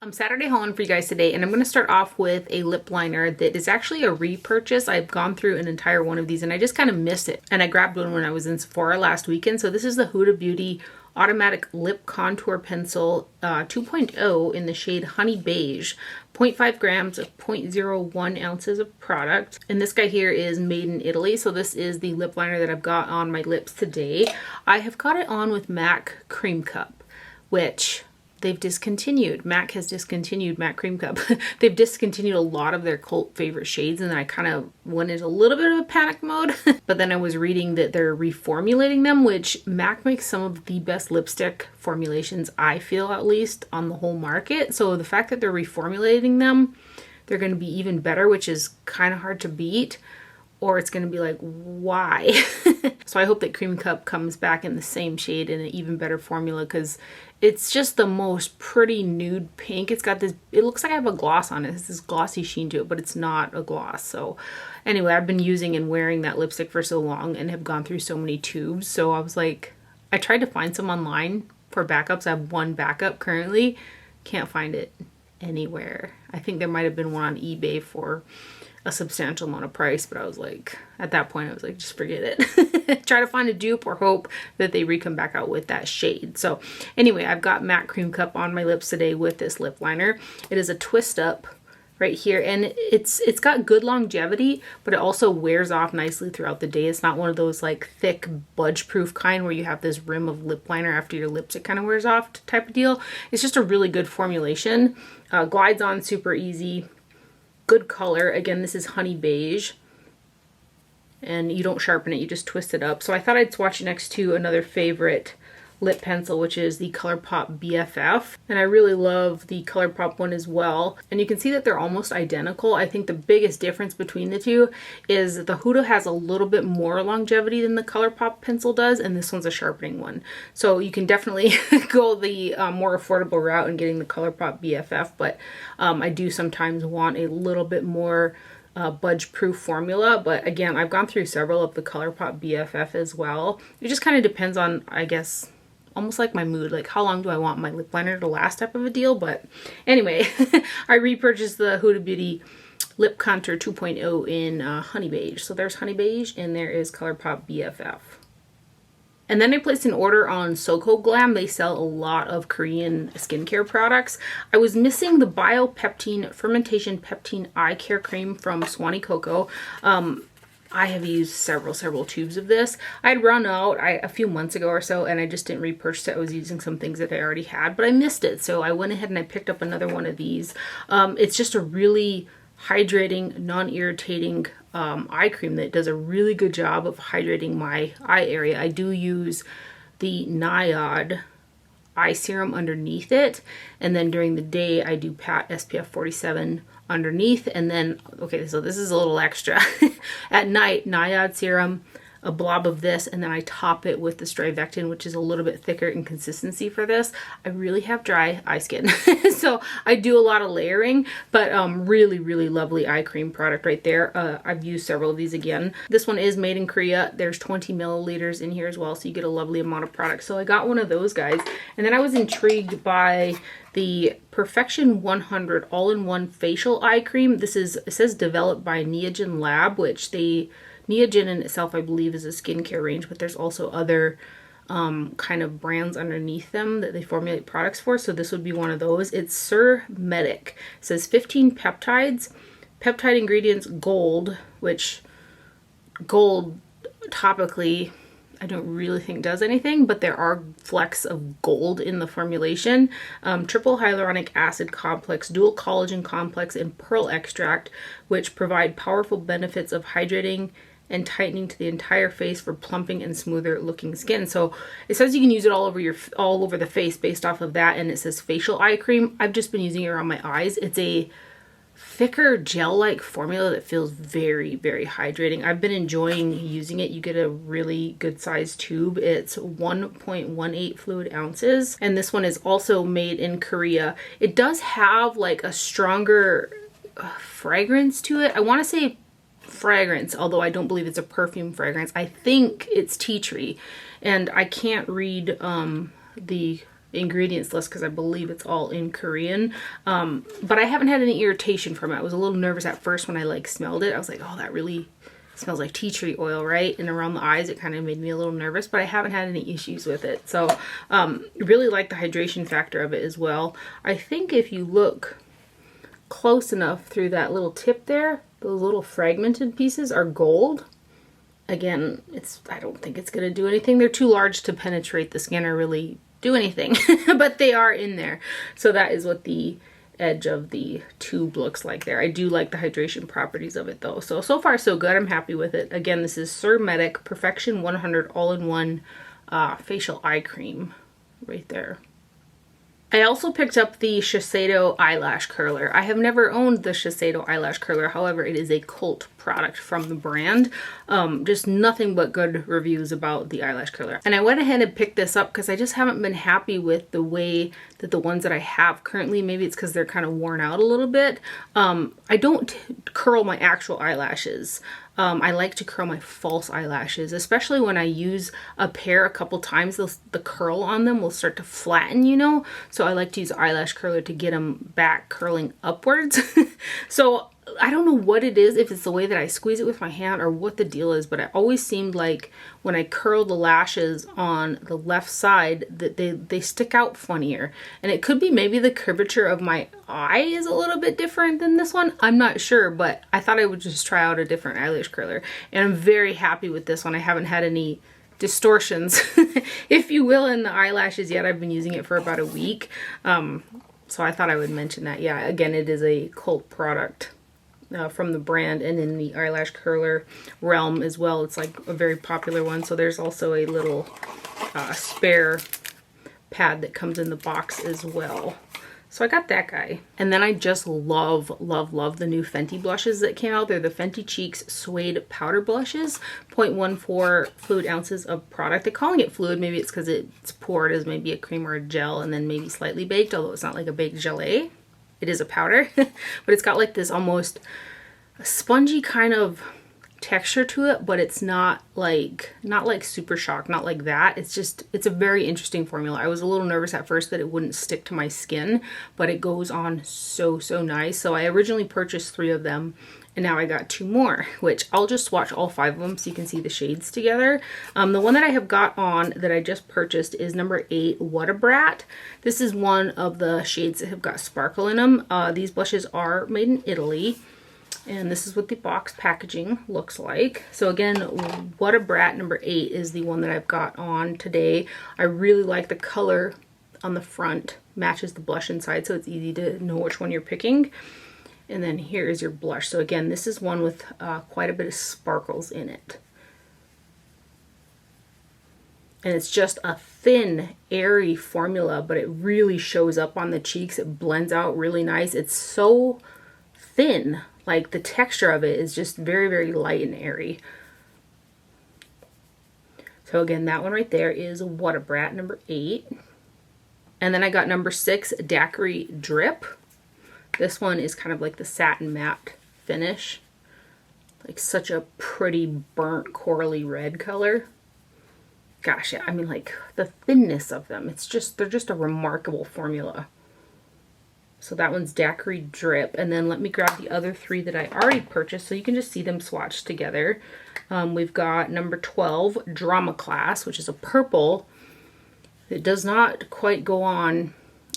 I'm Saturday hauling for you guys today, and I'm going to start off with a lip liner that is actually a repurchase. I've gone through an entire one of these and I just kind of missed it. And I grabbed one when I was in Sephora last weekend. So this is the Huda Beauty Automatic Lip Contour Pencil 2.0 in the shade Honey Beige. 0.5 grams of 0.01 ounces of product. And this guy here is made in Italy. So this is the lip liner that I've got on my lips today. I have got it on with MAC Cream Cup, which they've discontinued. MAC has discontinued MAC Cream Cup. They've discontinued a lot of their cult favorite shades, and then I kind of went into a little bit of a panic mode. But then I was reading that they're reformulating them, which MAC makes some of the best lipstick formulations, I feel at least, on the whole market. So the fact that they're reformulating them, they're going to be even better, which is kind of hard to beat. Or it's going to be like, why? So I hope that Cream Cup comes back in the same shade in an even better formula, because it's just the most pretty nude pink. It's got this, it looks like I have a gloss on it. It has this glossy sheen to it, but it's not a gloss. So anyway, I've been using and wearing that lipstick for so long and have gone through so many tubes. So I was like, I tried to find some online for backups. I have one backup currently. Can't find it anywhere. I think there might have been one on eBay for a substantial amount of price, but I was like, at that point I was like, just forget it. Try to find a dupe or hope that they re-come back out with that shade. So anyway, I've got MAC Cream Cup on my lips today with this lip liner. It is a twist up right here, and it's got good longevity, but it also wears off nicely throughout the day. It's not one of those like thick budge proof kind where you have this rim of lip liner after your lipstick kind of wears off type of deal. It's just a really good formulation. Glides on super easy. Good color. Again, this is Honey Beige, and you don't sharpen it, you just twist it up. So I thought I'd swatch it next to another favorite lip pencil, which is the ColourPop BFF, and I really love the ColourPop one as well. And you can see that they're almost identical. I think the biggest difference between the two is that the Huda has a little bit more longevity than the ColourPop pencil does, and this one's a sharpening one. So you can definitely go the more affordable route in getting the ColourPop BFF, but I do sometimes want a little bit more budge proof formula. But again, I've gone through several of the ColourPop BFF as well. It just kind of depends on, I guess, almost like my mood, like how long do I want my lip liner to last type of a deal. But anyway, I repurchased the Huda Beauty Lip Contour 2.0 in Honey Beige. So there's Honey Beige and there is ColourPop BFF. And then I placed an order on Soko Glam. They sell a lot of Korean skincare products. I was missing the Biopeptine Fermentation Peptine Eye Care Cream from Swanee Coco. I have used several tubes of this. I'd run out a few months ago or so, and I just didn't repurchase it. I was using some things that I already had, but I missed it. So I went ahead and I picked up another one of these. It's just a really hydrating, non-irritating eye cream that does a really good job of hydrating my eye area. I do use the Nyad eye serum underneath it, and then during the day I do pat SPF 47 underneath, and then, okay, so this is a little extra. At night, Nyad serum, a blob of this, and then I top it with the Strivectin, which is a little bit thicker in consistency for this. I really have dry eye skin, so I do a lot of layering, but really lovely eye cream product right there. I've used several of these again. This one is made in Korea. There's 20 milliliters in here as well, so you get a lovely amount of product. So I got one of those guys, and then I was intrigued by the Perfection 100 all-in-one facial eye cream. This is, it says developed by Neogen Lab, which Neogen in itself, I believe, is a skincare range, but there's also other kind of brands underneath them that they formulate products for. So this would be one of those. It's Sur Medic. It says 15 peptides, peptide ingredients gold, which gold topically I don't really think does anything, but there are flecks of gold in the formulation. Triple hyaluronic acid complex, dual collagen complex, and pearl extract, which provide powerful benefits of hydrating and tightening to the entire face for plumping and smoother looking skin. So it says you can use it all over the face based off of that, and it says facial eye cream. I've just been using it around my eyes. It's a thicker gel-like formula that feels very hydrating. I've been enjoying using it. You get a really good sized tube. It's 1.18 fluid ounces, and this one is also made in Korea. It does have like a stronger fragrance to it. I want to say fragrance, although I don't believe it's a perfume fragrance. I think it's tea tree, and I can't read the ingredients list because I believe it's all in Korean. But I haven't had any irritation from it. I was a little nervous at first when I like smelled it. I was like, oh, that really smells like tea tree oil, right? And around the eyes, it kind of made me a little nervous, but I haven't had any issues with it. So really like the hydration factor of it as well. I think if you look close enough through that little tip there, those little fragmented pieces are gold. Again, I don't think it's going to do anything. They're too large to penetrate the skin or really do anything, but they are in there. So that is what the edge of the tube looks like there. I do like the hydration properties of it though. So far so good. I'm happy with it. Again, this is Surmedic Perfection 100 All-in-One Facial Eye Cream right there. I also picked up the Shiseido eyelash curler. I have never owned the Shiseido eyelash curler. However, it is a cult product from the brand. Just nothing but good reviews about the eyelash curler. And I went ahead and picked this up because I just haven't been happy with the way that the ones that I have currently, maybe it's because they're kind of worn out a little bit. I don't curl my actual eyelashes. I like to curl my false eyelashes, especially when I use a pair a couple times, the curl on them will start to flatten, you know? So I like to use eyelash curler to get them back curling upwards. So I don't know what it is, if it's the way that I squeeze it with my hand or what the deal is, but it always seemed like when I curl the lashes on the left side that they stick out funnier. And it could be maybe the curvature of my eye is a little bit different than this one. I'm not sure, but I thought I would just try out a different eyelash curler. And I'm very happy with this one. I haven't had any distortions, if you will, in the eyelashes yet. I've been using it for about a week. So I thought I would mention that. Yeah, again, it is a cult product from the brand and in the eyelash curler realm as well. It's like a very popular one. So there's also a little spare pad that comes in the box as well. So I got that guy. And then I just love the new Fenty blushes that came out. They're the Fenty Cheeks Suede Powder Blushes. 0.14 fluid ounces of product. They're calling it fluid. Maybe it's because it's poured as maybe a cream or a gel and then maybe slightly baked, although it's not like a baked gelée. It is a powder. But it's got like this almost spongy kind of texture to it, but it's not like Super Shock, not like that. It's a very interesting formula. I was a little nervous at first that it wouldn't stick to my skin, but it goes on so nice. So I originally purchased 3 of them and now I got 2 more, which I'll just swatch all 5 of them so you can see the shades together. The one that I have got on that I just purchased is number 8, What a Brat. This is one of the shades that have got sparkle in them. These blushes are made in Italy. And this is what the box packaging looks like. So again, What a Brat number 8 is the one that I've got on today. I really like the color on the front. Matches the blush inside, so it's easy to know which one you're picking. And then here is your blush. So again, this is one with quite a bit of sparkles in it. And it's just a thin, airy formula, but it really shows up on the cheeks. It blends out really nice. It's so thin. Like the texture of it is just very light and airy. So again, that one right there is What a Brat number 8. And then I got number 6, Daiquiri Drip. This one is kind of like the satin matte finish. Like such a pretty burnt corally red color. Gosh, yeah, I mean like the thinness of them. They're just a remarkable formula. So that one's Daiquiri Drip. And then let me grab the other 3 that I already purchased so you can just see them swatched together. We've got number 12, Drama Class, which is a purple. It does not quite go on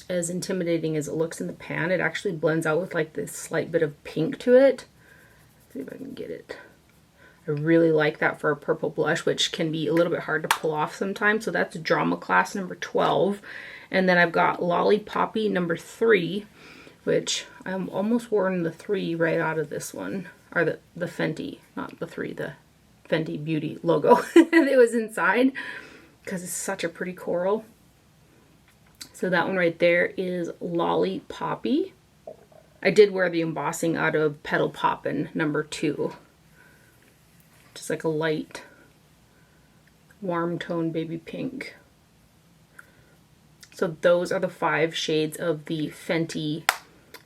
as intimidating as it looks in the pan. It actually blends out with like this slight bit of pink to it. Let's see if I can get it. I really like that for a purple blush, which can be a little bit hard to pull off sometimes. So that's Drama Class number 12. And then I've got Lollipoppy number 3, which I'm almost wearing the 3 right out of this one. Or the Fenty, not the 3, the Fenty Beauty logo that was inside. Because it's such a pretty coral. So that one right there is Lollipoppy. I did wear the embossing out of Petal Poppin' number 2. Just like a light, warm tone baby pink. So those are the 5 shades of the Fenty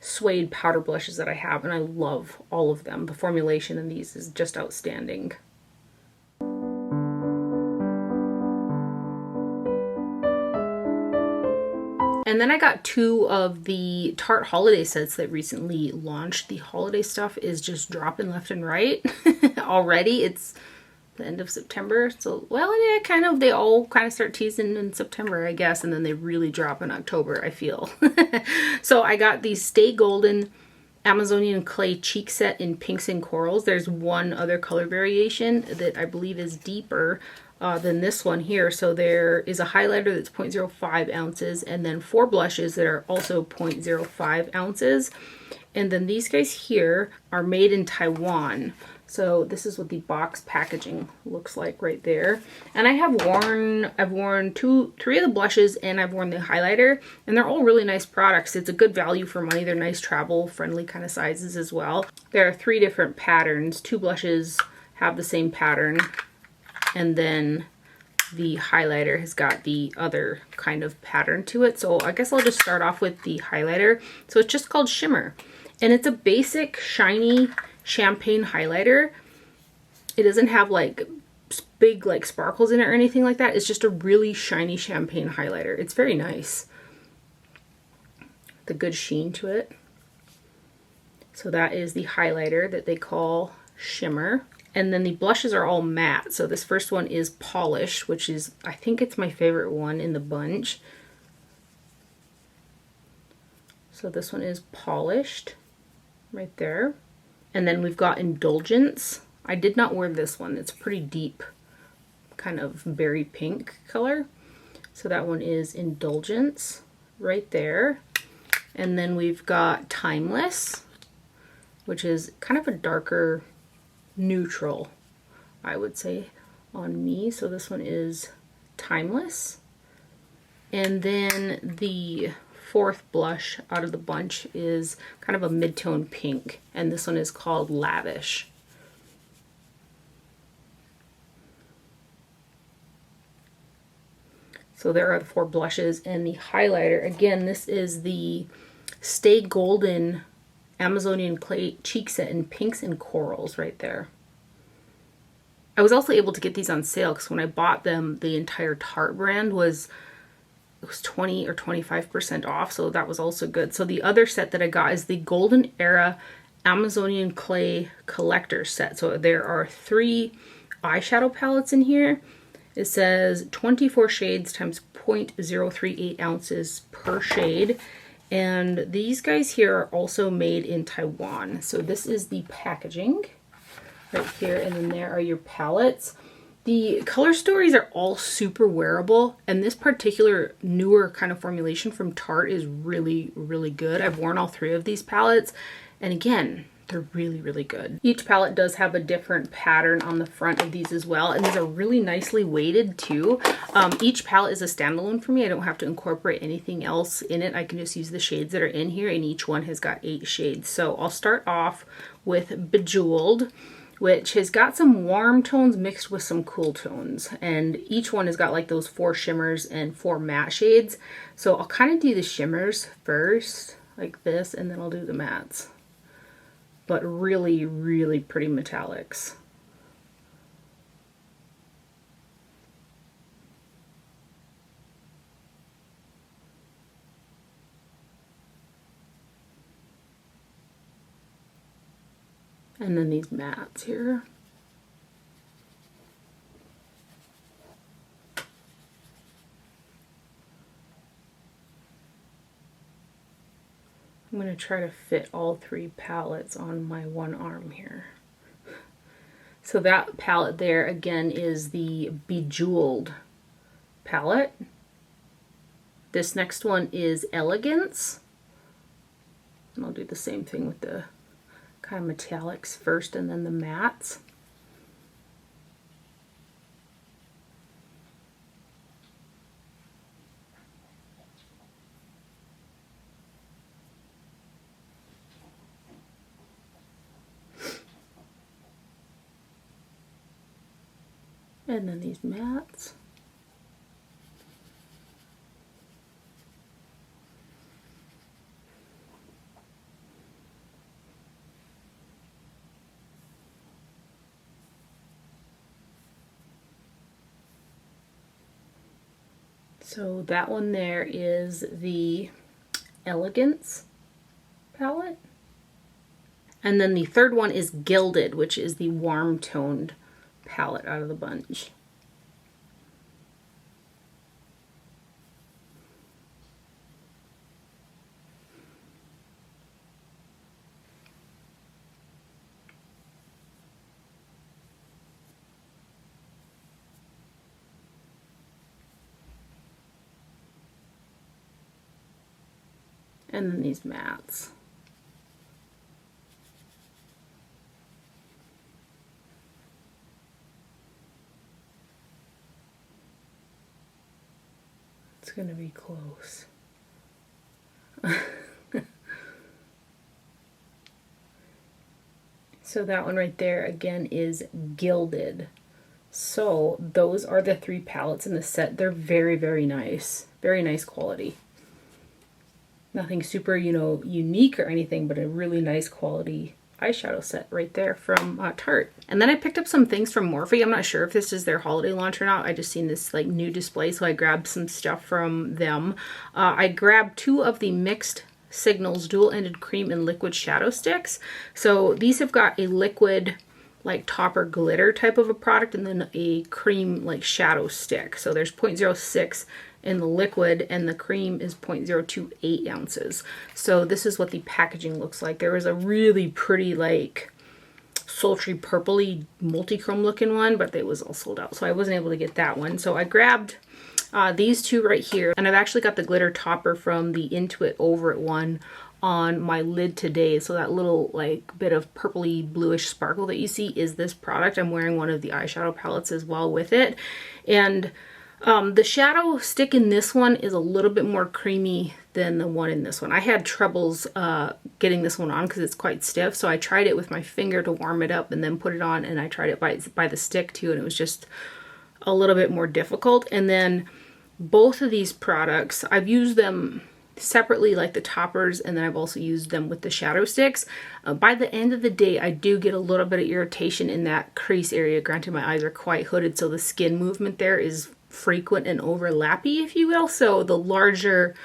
suede powder blushes that I have, and I love all of them. The formulation in these is just outstanding. And then I got 2 of the Tarte holiday sets that recently launched. The holiday stuff is just dropping left and right already. It's the end of September. So, well, yeah, kind of, they all kind of start teasing in September, I guess. And then they really drop in October, I feel. So I got the Stay Golden Amazonian Clay Cheek Set in pinks and corals. There's one other color variation that I believe is deeper than this one here. So there is a highlighter that's 0.05 ounces and then 4 blushes that are also 0.05 ounces. And then these guys here are made in Taiwan. So this is what the box packaging looks like right there. And I've worn 3 of the blushes and I've worn the highlighter, and they're all really nice products. It's a good value for money. They're nice travel friendly kind of sizes as well. There are 3 different patterns. 2 blushes have the same pattern, and then the highlighter has got the other kind of pattern to it. So I guess I'll just start off with the highlighter. So it's just called Shimmer, and it's a basic shiny champagne highlighter. It doesn't have like big like sparkles in it or anything like that. It's just a really shiny champagne highlighter. It's very nice. The good sheen to it. So that is the highlighter that they call Shimmer. And then the blushes are all matte. So this first one is Polish, which is, I think it's my favorite one in the bunch. So this one is Polished right there. And then we've got Indulgence. I did not wear this one. It's pretty deep, kind of berry pink color. So that one is Indulgence right there. And then we've got Timeless, which is kind of a darker neutral, I would say, on me. So this one is Timeless. And then the 4th blush out of the bunch is kind of a mid-tone pink, and this one is called Lavish. So there are the 4 blushes and the highlighter. Again, this is the Stay Golden Amazonian Clay Cheek Set in pinks and corals right there. I was also able to get these on sale because when I bought them, the entire Tarte brand was 20 or 25% off, so that was also good. So the other set that I got is the Golden Era Amazonian Clay Collector Set. So there are 3 eyeshadow palettes in here. It says 24 shades times 0.038 ounces per shade. And these guys here are also made in Taiwan. So this is the packaging right here, and then there are your palettes. The color stories are all super wearable, and this particular newer kind of formulation from Tarte is really, really good. I've worn all 3 of these palettes, and again, they're really, really good. Each palette does have a different pattern on the front of these as well, and these are really nicely weighted too. Each palette is a standalone for me. I don't have to incorporate anything else in it. I can just use the shades that are in here, and each one has got 8 shades. So I'll start off with Bejeweled, which has got some warm tones mixed with some cool tones. And each one has got like those 4 shimmers and 4 matte shades. So I'll kind of do the shimmers first, like this, and then I'll do the mattes. But really, really pretty metallics. And then these mattes here. I'm going to try to fit all 3 palettes on my one arm here. So that palette there again is the Bejeweled palette. This next one is Elegance. And I'll do the same thing with the kind of metallics first and then the mattes. And then these mattes. So that one there is the Elegance palette. And then the third one is Gilded, which is the warm toned palette out of the bunch. And then these mattes. It's gonna be close. So that one right there again is Gilded. So those are the 3 palettes in the set. They're very, very nice. Very nice quality. Nothing super, you know, unique or anything, but a really nice quality eyeshadow set right there from Tarte. And then I picked up some things from Morphe. I'm not sure if this is their holiday launch or not. I just seen this like new display, so I grabbed some stuff from them. I grabbed 2 of the Mixed Signals dual-ended cream and liquid shadow sticks. So these have got a liquid like topper glitter type of a product and then a cream like shadow stick. So there's 0.06 in the liquid and the cream is 0.028 ounces. So this is what the packaging looks like. There was a really pretty like sultry purpley multi-chrome looking one, but it was all sold out, so I wasn't able to get that one. So I grabbed these 2 right here, and I've actually got the glitter topper from the Into It Over It one on my lid today. So that little like bit of purpley bluish sparkle that you see is this product. I'm wearing one of the eyeshadow palettes as well with it. And the shadow stick in this one is a little bit more creamy than the one in this one. I had troubles getting this one on because it's quite stiff, so I tried it with my finger to warm it up and then put it on, and I tried it by the stick too, and it was just a little bit more difficult. And then both of these products, I've used them separately, like the toppers, and then I've also used them with the shadow sticks. By the end of the day, I do get a little bit of irritation in that crease area. Granted, my eyes are quite hooded, so the skin movement there is frequent and overlappy, if you will. So the larger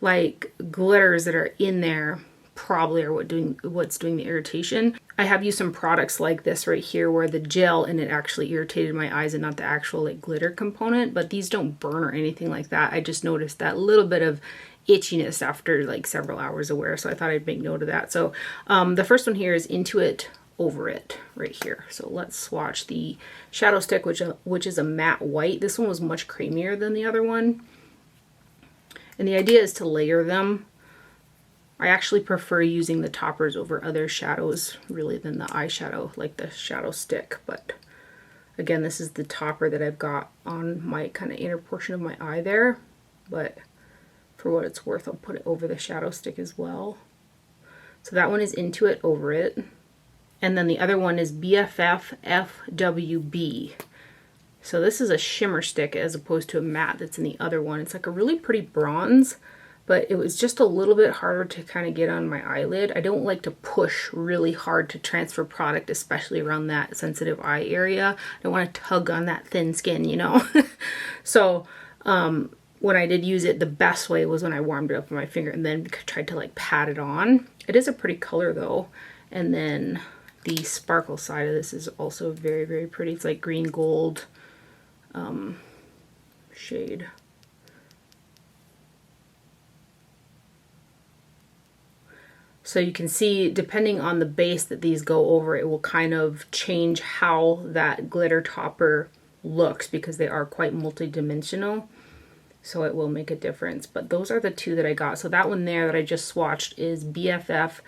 like glitters that are in there probably are what's doing the irritation. I have used some products like this right here where the gel and it actually irritated my eyes and not the actual like glitter component, but these don't burn or anything like that. I just noticed that little bit of itchiness after like several hours of wear, so I thought I'd make note of that. So the first one here is Into It Over It right here. So let's swatch the shadow stick, which is a matte white. This one was much creamier than the other one, and the idea is to layer them. I actually prefer using the toppers over other shadows really than the eyeshadow, like the shadow stick. But again, this is the topper that I've got on my kind of inner portion of my eye there, but for what it's worth, I'll put it over the shadow stick as well. So that one is Into It Over It. And then the other one is BFF FWB. So this is a shimmer stick as opposed to a matte that's in the other one. It's like a really pretty bronze, but it was just a little bit harder to kind of get on my eyelid. I don't like to push really hard to transfer product, especially around that sensitive eye area. I don't want to tug on that thin skin, you know. So when I did use it, the best way was when I warmed it up with my finger and then tried to like pat it on. It is a pretty color though. And then the sparkle side of this is also very, very pretty. It's like green gold shade. So you can see, depending on the base that these go over, it will kind of change how that glitter topper looks because they are quite multi-dimensional. So it will make a difference. But those are the 2 that I got. So that one there that I just swatched is BFF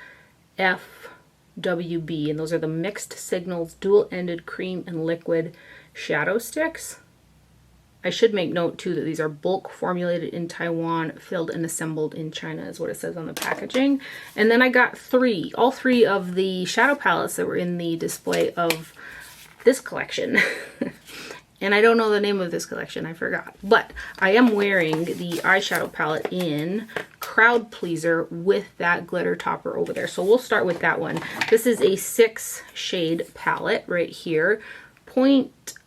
FWB. And those are the Mixed Signals dual-ended cream and liquid shadow sticks. I should make note too that these are bulk formulated in Taiwan, filled and assembled in China is what it says on the packaging. And then I got all three of the shadow palettes that were in the display of this collection. And I don't know the name of this collection, I forgot. But I am wearing the eyeshadow palette in Crowd Pleaser with that glitter topper over there. So we'll start with that one. This is a 6 shade palette right here.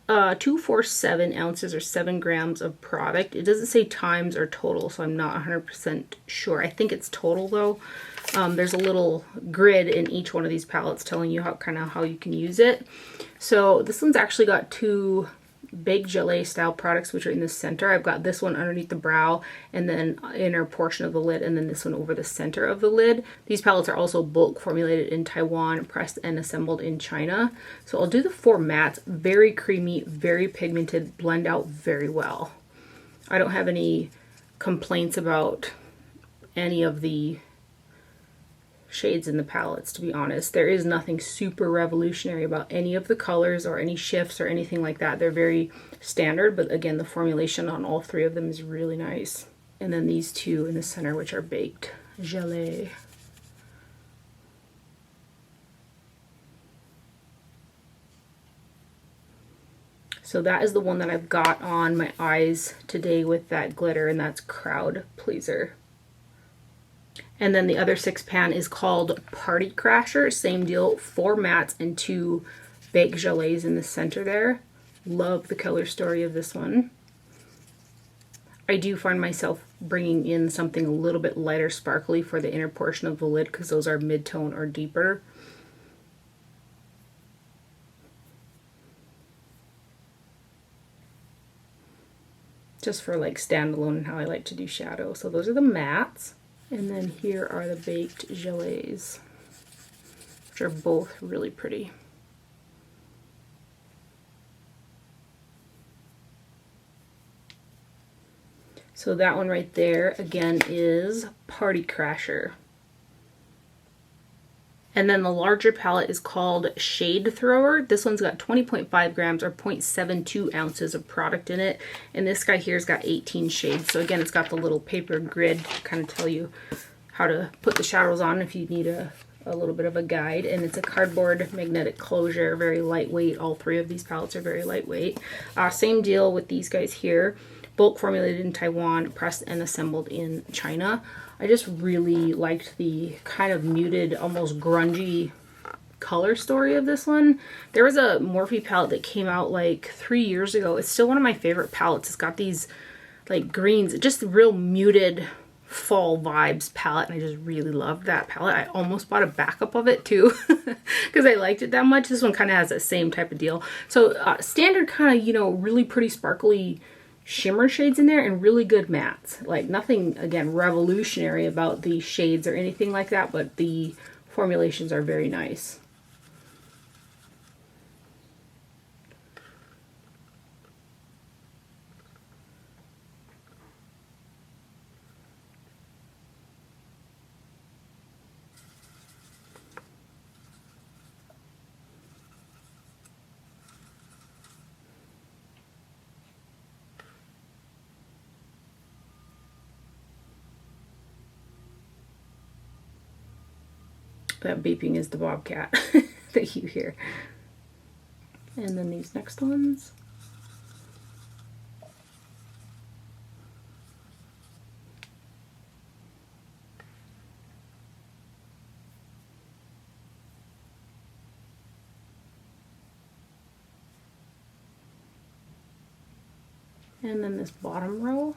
247 ounces or 7 grams of product. It doesn't say times or total, so I'm not 100% sure. I think it's total though. There's a little grid in each one of these palettes telling you how you can use it. So this one's actually got two big gelée style products, which are in the center. I've got this one underneath the brow and then inner portion of the lid, and then this one over the center of the lid. These palettes are also bulk formulated in Taiwan, pressed and assembled in China. So I'll do the 4 mattes. Very creamy, very pigmented, blend out very well. I don't have any complaints about any of the shades in the palettes, to be honest. There is nothing super revolutionary about any of the colors or any shifts or anything like that. They're very standard, but again, the formulation on all 3 of them is really nice. And then these 2 in the center, which are baked gelée. So that is the one that I've got on my eyes today with that glitter, and that's Crowd Pleaser. And then the other 6 pan is called Party Crasher. Same deal, 4 mattes and 2 baked gelées in the center there. Love the color story of this one. I do find myself bringing in something a little bit lighter sparkly for the inner portion of the lid because those are mid-tone or deeper. Just for like standalone and how I like to do shadow. So those are the mattes. And then here are the baked gelées, which are both really pretty. So that one right there, again, is Party Crasher. And then the larger palette is called Shade Thrower. This one's got 20.5 grams or 0.72 ounces of product in it. And this guy here's got 18 shades. So again, it's got the little paper grid to kind of tell you how to put the shadows on if you need a little bit of a guide. And it's a cardboard magnetic closure, very lightweight. All 3 of these palettes are very lightweight. Same deal with these guys here. Bulk formulated in Taiwan, pressed and assembled in China. I just really liked the kind of muted, almost grungy color story of this one. There was a Morphe palette that came out like 3 years ago. It's still one of my favorite palettes. It's got these like greens, just real muted fall vibes palette, and I just really loved that palette. I almost bought a backup of it too because I liked it that much. This one kind of has that same type of deal. So standard kind of, you know, really pretty sparkly shimmer shades in there and really good mattes. Like nothing, again, revolutionary about the shades or anything like that, but the formulations are very nice. That beeping is the bobcat that you hear. And then these next ones. And then this bottom row.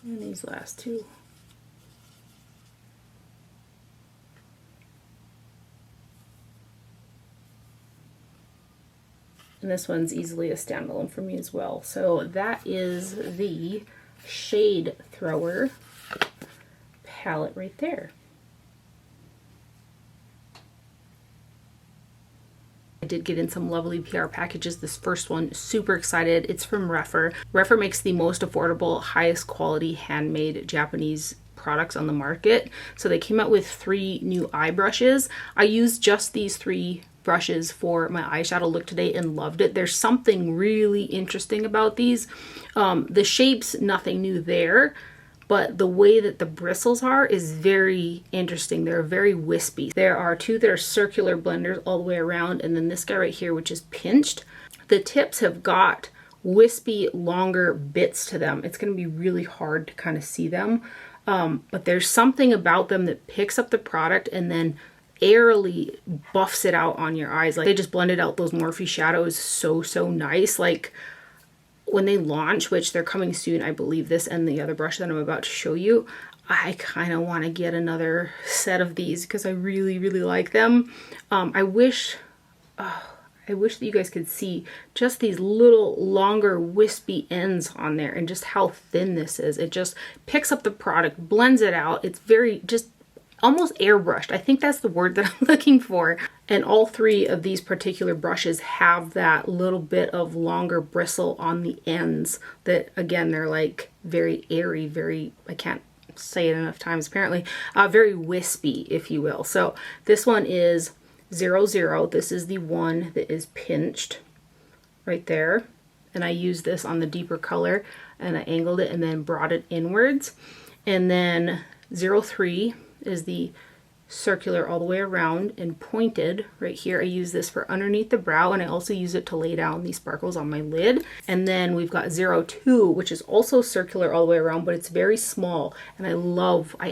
And these last 2. And this one's easily a standalone for me as well. So that is the Shade Thrower palette right there. I did get in some lovely PR packages. This first one, super excited. It's from Rephr. Rephr makes the most affordable, highest quality handmade Japanese products on the market. So they came out with 3 new eye brushes. I used just these 3 brushes for my eyeshadow look today and loved it. There's something really interesting about these. The shapes, nothing new there, but the way that the bristles are is very interesting. They're very wispy. There are two that are circular blenders all the way around, and then this guy right here, which is pinched. The tips have got wispy, longer bits to them. It's going to be really hard to kind of see them, but there's something about them that picks up the product and then airily buffs it out on your eyes. Like, they just blended out those Morphe shadows so nice. Like, when they launch, which they're coming soon, I believe, this and the other brush that I'm about to show you, I kind of want to get another set of these because I really like them. I wish that you guys could see just these little longer wispy ends on there and just how thin this is. It just picks up the product, blends it out. It's very just almost airbrushed. I think that's the word that I'm looking for. And all three of these particular brushes have that little bit of longer bristle on the ends that, again, they're like very airy, very, I can't say it enough times apparently, very wispy, if you will. So this one is 00. This is the one that is pinched right there. And I used this on the deeper color and I angled it and then brought it inwards. And then 03 is the circular all the way around and pointed right here. I use this for underneath the brow, and I also use it to lay down these sparkles on my lid. And then we've got 02, which is also circular all the way around, but it's very small. And I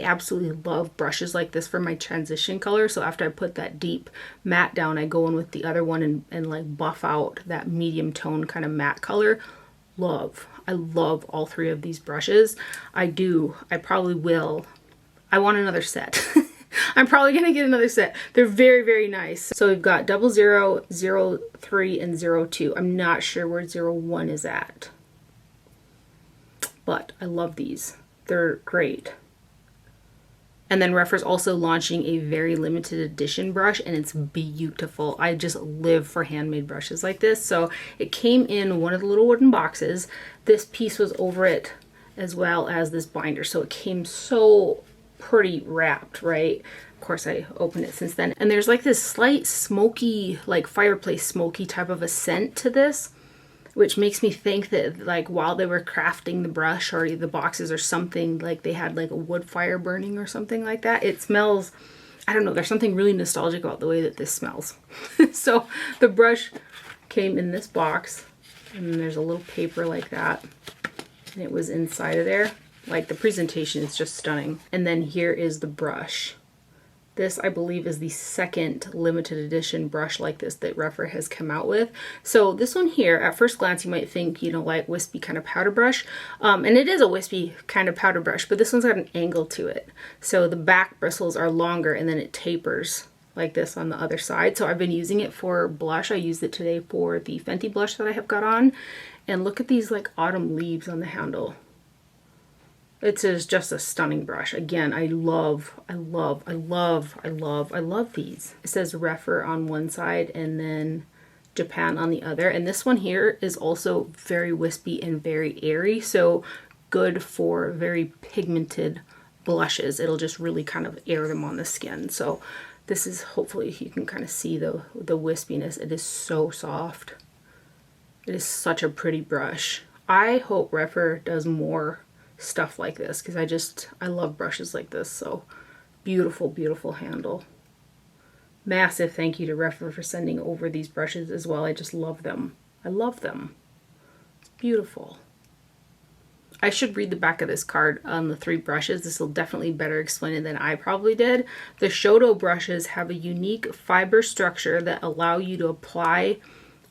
absolutely love brushes like this for my transition color. So after I put that deep matte down, I go in with the other one and like buff out that medium tone kind of matte color. I love all three of these brushes. I probably will. I want another set. I'm probably gonna get another set. They're very nice. So we've got 00, 03, and 02. I'm not sure where 01 is at, but I love these. They're great. And then Rephr is also launching a very limited edition brush, and it's beautiful. I just live for handmade brushes like this. So it came in one of the little wooden boxes. This piece was over it as well as this binder. So it came so pretty wrapped, right? Of course, I opened it since then. And there's like this slight smoky, like fireplace smoky type of a scent to this, which makes me think that like while they were crafting the brush or the boxes or something, like they had like a wood fire burning or something like that. It smells, I don't know, there's something really nostalgic about the way that this smells. So the brush came in this box, and there's a little paper like that, and it was inside of there. Like, the presentation is just stunning. And then here is the brush. This, I believe, is the second limited edition brush like this that Rephr has come out with. So this one here, at first glance, you might think, you know, like wispy kind of powder brush. And it is a wispy kind of powder brush, but this one's got an angle to it. So the back bristles are longer, and then it tapers like this on the other side. So I've been using it for blush. I used it today for the Fenty blush that I have got on. And look at these like autumn leaves on the handle. It is just a stunning brush. Again, I love these. It says Rephr on one side and then Japan on the other. And this one here is also very wispy and very airy. So good for very pigmented blushes. It'll just really kind of air them on the skin. So this is, hopefully you can kind of see the wispiness. It is so soft. It is such a pretty brush. I hope Rephr does more stuff like this because I love brushes like this. So beautiful handle. Massive thank you to Rephr for sending over these brushes as well. I just love them. I love them. It's beautiful. I should read the back of this card on the three brushes. This will definitely better explain it than I probably did. The Shtuff brushes have a unique fiber structure that allow you to apply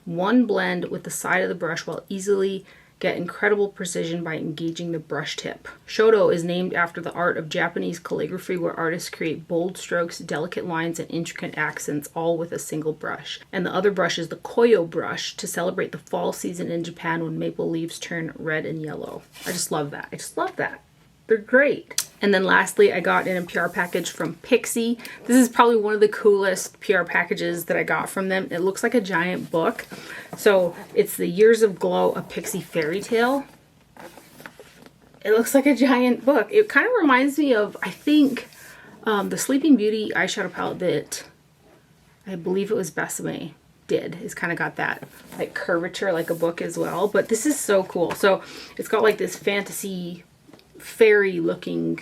one blend with the side of the brush while easily get incredible precision by engaging the brush tip. Shtuff is named after the art of Japanese calligraphy, where artists create bold strokes, delicate lines, and intricate accents, all with a single brush. And the other brush is the Koyo brush, to celebrate the fall season in Japan when maple leaves turn red and yellow. I just love that. I just love that. They're great. And then lastly, I got in a PR package from Pixi. This is probably one of the coolest PR packages that I got from them. It looks like a giant book. So it's the Years of Glow, a Pixi fairy tale. It looks like a giant book. It kind of reminds me of, I think, the Sleeping Beauty eyeshadow palette that I believe it was Besame did. It's kind of got that like curvature like a book as well. But this is so cool. So it's got like this fantasy fairy looking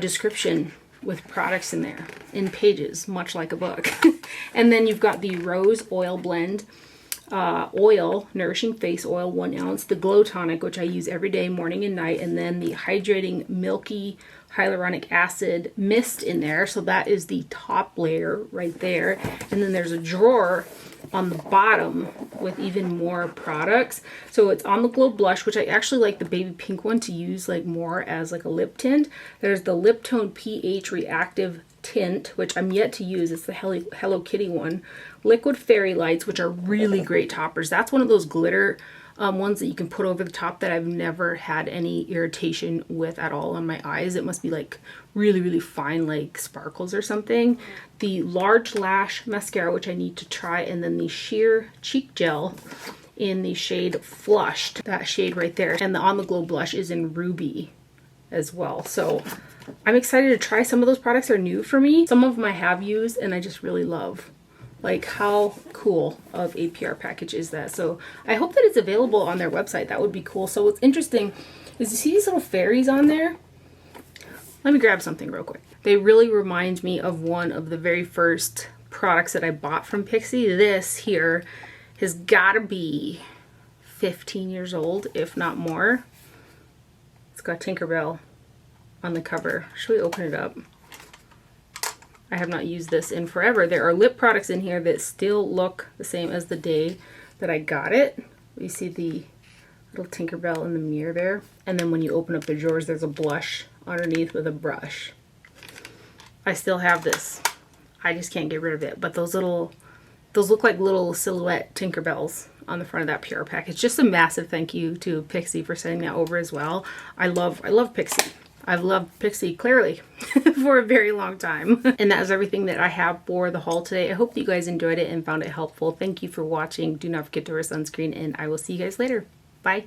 description with products in there in pages, much like a book. And then you've got the Rose Oil Blend oil, nourishing face oil, 1 ounce, the Glow Tonic, which I use every day, morning and night, and then the hydrating milky hyaluronic acid mist in there. So that is the top layer right there. And then there's a drawer on the bottom with even more products. So it's on the Glow Blush, which I actually like the baby pink one to use like more as like a lip tint. There's the Lip Tone pH Reactive Tint, which I'm yet to use. It's the Hello Kitty one. Liquid Fairy Lights, which are really great toppers. That's one of those glitter ones that you can put over the top that I've never had any irritation with at all on my eyes. It must be like really, really fine, like sparkles or something. The Large Lash Mascara, which I need to try, and then the Sheer Cheek Gel in the shade Flushed, that shade right there. And the On The Glow Blush is in Ruby as well. So I'm excited to try. Some of those products are new for me. Some of them I have used and I just really love. Like, how cool of a PR package is that? So I hope that it's available on their website. That would be cool. So what's interesting is you see these little fairies on there? Let me grab something real quick. They really remind me of one of the very first products that I bought from Pixi. This here has gotta be 15 years old, if not more. It's got Tinkerbell on the cover. Should we open it up? I have not used this in forever. There are lip products in here that still look the same as the day that I got it. You see the little Tinkerbell in the mirror there. And then when you open up the drawers, there's a blush underneath with a brush. I still have this. I just can't get rid of it. But those look like little silhouette Tinkerbells on the front of that PR package. Just a massive thank you to Pixi for sending that over as well. I love Pixi. I've loved Pixi, clearly, for a very long time. And that is everything that I have for the haul today. I hope that you guys enjoyed it and found it helpful. Thank you for watching. Do not forget to wear sunscreen, and I will see you guys later. Bye.